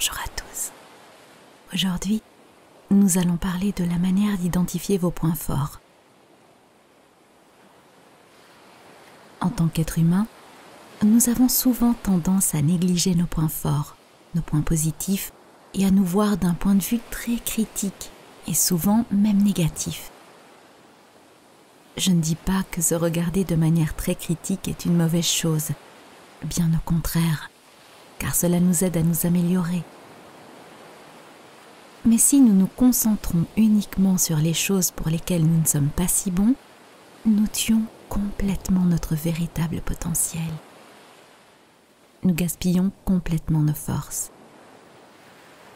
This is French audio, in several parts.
Bonjour à tous. Aujourd'hui, nous allons parler de la manière d'identifier vos points forts. En tant qu'être humain, nous avons souvent tendance à négliger nos points forts, nos points positifs, et à nous voir d'un point de vue très critique et souvent même négatif. Je ne dis pas que se regarder de manière très critique est une mauvaise chose, bien au contraire, car cela nous aide à nous améliorer. Mais si nous nous concentrons uniquement sur les choses pour lesquelles nous ne sommes pas si bons, nous tuons complètement notre véritable potentiel. Nous gaspillons complètement nos forces.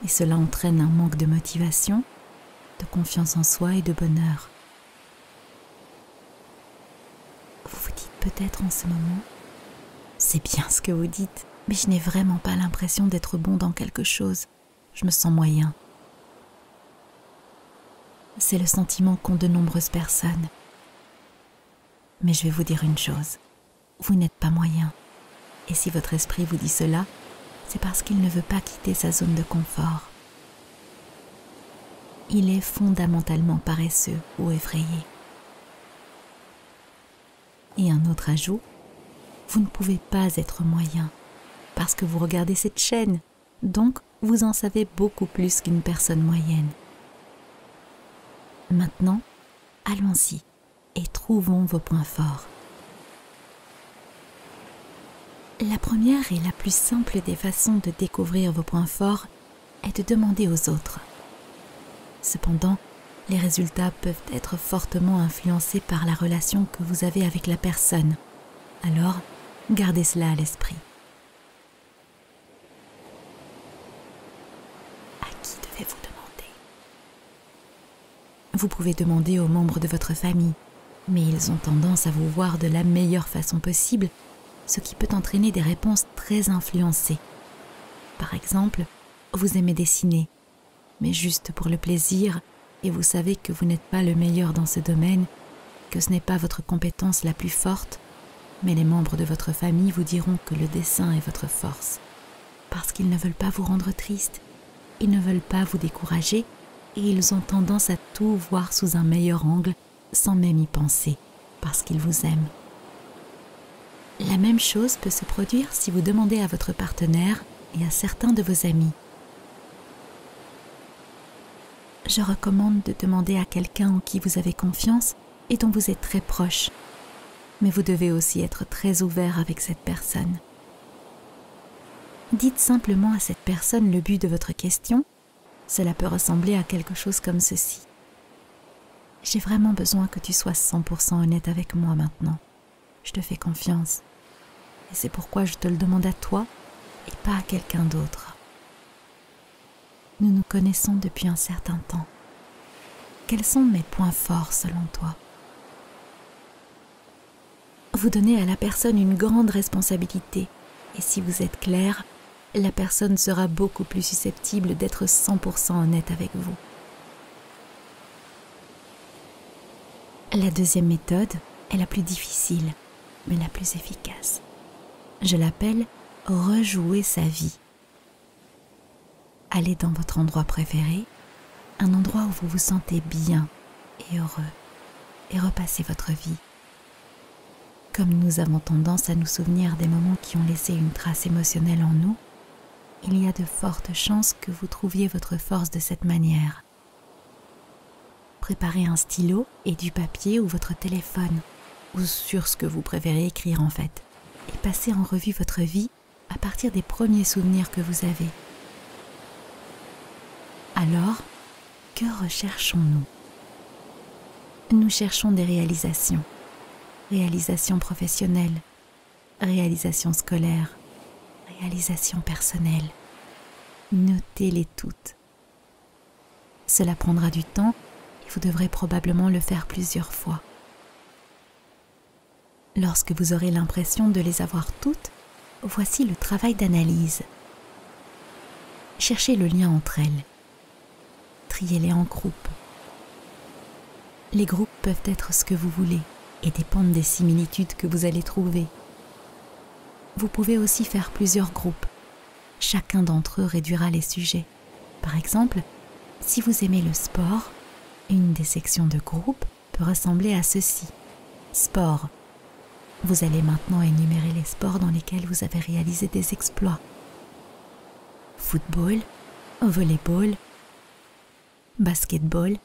Et cela entraîne un manque de motivation, de confiance en soi et de bonheur. Vous vous dites peut-être en ce moment, c'est bien ce que vous dites, mais je n'ai vraiment pas l'impression d'être bon dans quelque chose. Je me sens moyen. C'est le sentiment qu'ont de nombreuses personnes. Mais je vais vous dire une chose, vous n'êtes pas moyen. Et si votre esprit vous dit cela, c'est parce qu'il ne veut pas quitter sa zone de confort. Il est fondamentalement paresseux ou effrayé. Et un autre ajout, vous ne pouvez pas être moyen, parce que vous regardez cette chaîne, donc vous en savez beaucoup plus qu'une personne moyenne. Maintenant, allons-y et trouvons vos points forts. La première et la plus simple des façons de découvrir vos points forts est de demander aux autres. Cependant, les résultats peuvent être fortement influencés par la relation que vous avez avec la personne. Alors, gardez cela à l'esprit. À qui devez-vous demander ? Vous pouvez demander aux membres de votre famille, mais ils ont tendance à vous voir de la meilleure façon possible, ce qui peut entraîner des réponses très influencées. Par exemple, vous aimez dessiner, mais juste pour le plaisir, et vous savez que vous n'êtes pas le meilleur dans ce domaine, que ce n'est pas votre compétence la plus forte, mais les membres de votre famille vous diront que le dessin est votre force, parce qu'ils ne veulent pas vous rendre triste, ils ne veulent pas vous décourager, et ils ont tendance à tout voir sous un meilleur angle, sans même y penser, parce qu'ils vous aiment. La même chose peut se produire si vous demandez à votre partenaire et à certains de vos amis. Je recommande de demander à quelqu'un en qui vous avez confiance et dont vous êtes très proche. Mais vous devez aussi être très ouvert avec cette personne. Dites simplement à cette personne le but de votre question. Cela peut ressembler à quelque chose comme ceci. J'ai vraiment besoin que tu sois 100% honnête avec moi maintenant. Je te fais confiance. Et c'est pourquoi je te le demande à toi et pas à quelqu'un d'autre. Nous nous connaissons depuis un certain temps. Quels sont mes points forts selon toi ? Vous donnez à la personne une grande responsabilité. Et si vous êtes clair, la personne sera beaucoup plus susceptible d'être 100% honnête avec vous. La deuxième méthode est la plus difficile, mais la plus efficace. Je l'appelle « rejouer sa vie ». Allez dans votre endroit préféré, un endroit où vous vous sentez bien et heureux, et repassez votre vie. Comme nous avons tendance à nous souvenir des moments qui ont laissé une trace émotionnelle en nous, il y a de fortes chances que vous trouviez votre force de cette manière. Préparez un stylo et du papier ou votre téléphone, ou sur ce que vous préférez écrire en fait, et passez en revue votre vie à partir des premiers souvenirs que vous avez. Alors, que recherchons-nous ? Nous cherchons des réalisations. Réalisations professionnelles, réalisations scolaires, réalisations personnelles. Notez-les toutes. Cela prendra du temps et vous devrez probablement le faire plusieurs fois. Lorsque vous aurez l'impression de les avoir toutes, voici le travail d'analyse. Cherchez le lien entre elles. Triez-les en groupes. Les groupes peuvent être ce que vous voulez et dépendent des similitudes que vous allez trouver. Vous pouvez aussi faire plusieurs groupes. chacun d'entre eux réduira les sujets. Par exemple, si vous aimez le sport, une des sections de groupe peut ressembler à ceci. Sport. Vous allez maintenant énumérer les sports dans lesquels vous avez réalisé des exploits. Football, volleyball, basketball.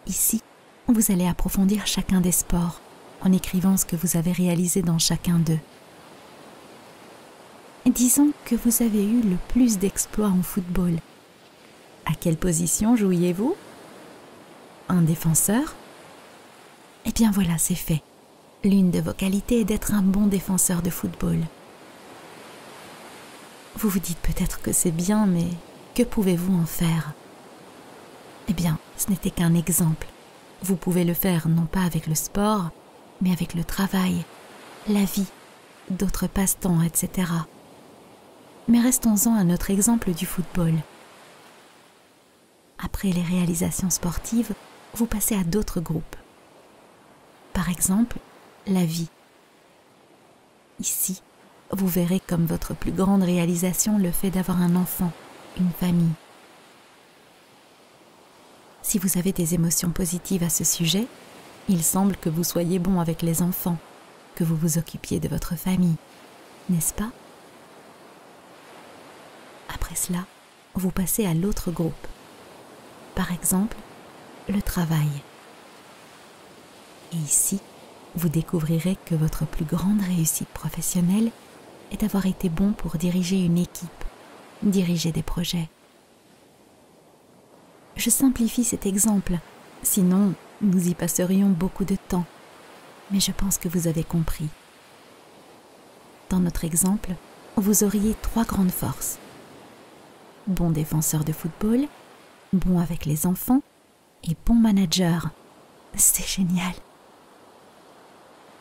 Ici, vous allez approfondir chacun des sports en écrivant ce que vous avez réalisé dans chacun d'eux. Disons que vous avez eu le plus d'exploits en football. À quelle position jouiez-vous? Un défenseur? Eh bien voilà, c'est fait. L'une de vos qualités est d'être un bon défenseur de football. Vous vous dites peut-être que c'est bien, mais que pouvez-vous en faire? Eh bien, ce n'était qu'un exemple. Vous pouvez le faire non pas avec le sport, mais avec le travail, la vie, d'autres passe-temps, etc. Mais restons-en à notre exemple du football. Après les réalisations sportives, vous passez à d'autres groupes. Par exemple, la vie. Ici, vous verrez comme votre plus grande réalisation le fait d'avoir un enfant, une famille. Si vous avez des émotions positives à ce sujet, il semble que vous soyez bon avec les enfants, que vous vous occupiez de votre famille, n'est-ce pas? Après cela, vous passez à l'autre groupe. Par exemple, le travail. Et ici, vous découvrirez que votre plus grande réussite professionnelle est d'avoir été bon pour diriger une équipe, diriger des projets. Je simplifie cet exemple, sinon nous y passerions beaucoup de temps, mais je pense que vous avez compris. Dans notre exemple, vous auriez 3 grandes forces. Bon défenseur de football, bon avec les enfants et bon manager. C'est génial!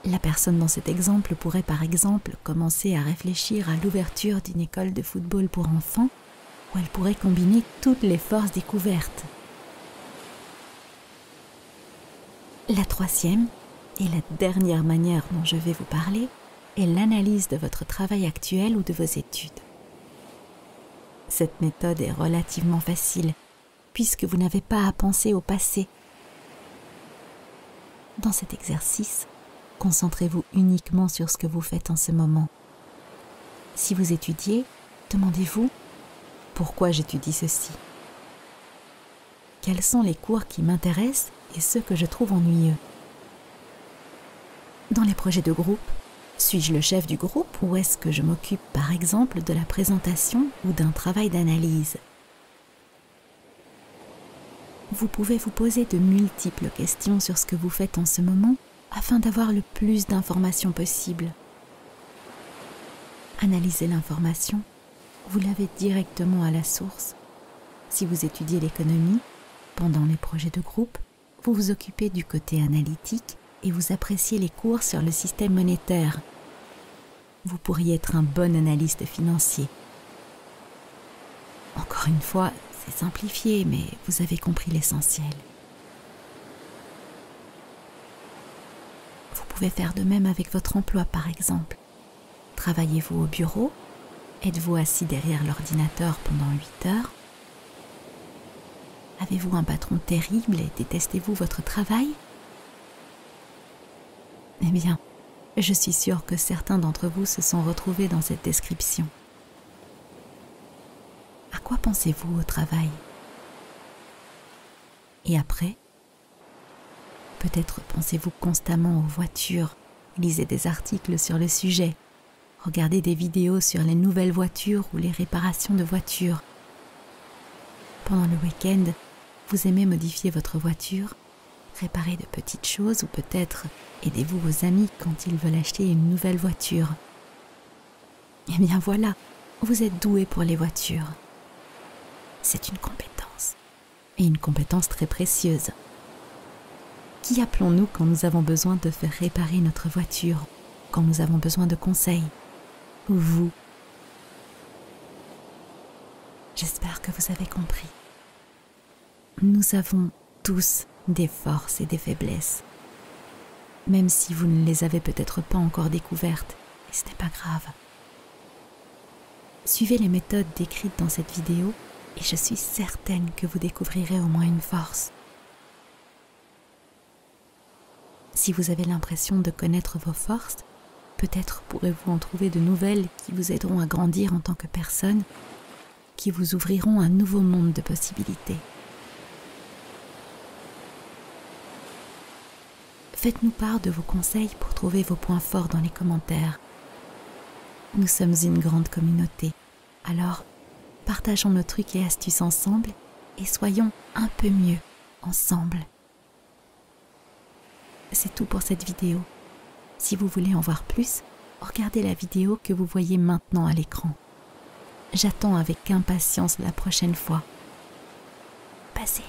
La personne dans cet exemple pourrait par exemple commencer à réfléchir à l'ouverture d'une école de football pour enfants où elle pourrait combiner toutes les forces découvertes. La 3e et la dernière manière dont je vais vous parler est l'analyse de votre travail actuel ou de vos études. Cette méthode est relativement facile puisque vous n'avez pas à penser au passé. Dans cet exercice, concentrez-vous uniquement sur ce que vous faites en ce moment. Si vous étudiez, demandez-vous « Pourquoi j'étudie ceci ?» Quels sont les cours qui m'intéressent et ceux que je trouve ennuyeux? Dans les projets de groupe, suis-je le chef du groupe ou est-ce que je m'occupe par exemple de la présentation ou d'un travail d'analyse? Vous pouvez vous poser de multiples questions sur ce que vous faites en ce moment afin d'avoir le plus d'informations possible. Analysez l'information, vous l'avez directement à la source. Si vous étudiez l'économie, pendant les projets de groupe, vous vous occupez du côté analytique et vous appréciez les cours sur le système monétaire. Vous pourriez être un bon analyste financier. Encore une fois, c'est simplifié, mais vous avez compris l'essentiel. Vous pouvez faire de même avec votre emploi, par exemple. Travaillez-vous au bureau? Êtes-vous assis derrière l'ordinateur pendant 8 heures? Avez-vous un patron terrible et détestez-vous votre travail? Eh bien, je suis sûre que certains d'entre vous se sont retrouvés dans cette description. À quoi pensez-vous au travail? Et après? Peut-être pensez-vous constamment aux voitures, lisez des articles sur le sujet, regardez des vidéos sur les nouvelles voitures ou les réparations de voitures. Pendant le week-end, vous aimez modifier votre voiture, réparer de petites choses ou peut-être aidez-vous vos amis quand ils veulent acheter une nouvelle voiture. Eh bien voilà, vous êtes doué pour les voitures. C'est une compétence, et une compétence très précieuse. Qui appelons-nous quand nous avons besoin de faire réparer notre voiture, quand nous avons besoin de conseils? Vous. J'espère que vous avez compris. Nous avons tous des forces et des faiblesses, même si vous ne les avez peut-être pas encore découvertes, et ce n'est pas grave. Suivez les méthodes décrites dans cette vidéo et je suis certaine que vous découvrirez au moins une force. Si vous avez l'impression de connaître vos forces, peut-être pourrez-vous en trouver de nouvelles qui vous aideront à grandir en tant que personne, qui vous ouvriront un nouveau monde de possibilités. Faites-nous part de vos conseils pour trouver vos points forts dans les commentaires. Nous sommes une grande communauté, alors partageons nos trucs et astuces ensemble et soyons un peu mieux ensemble. C'est tout pour cette vidéo. Si vous voulez en voir plus, regardez la vidéo que vous voyez maintenant à l'écran. J'attends avec impatience la prochaine fois. Passez.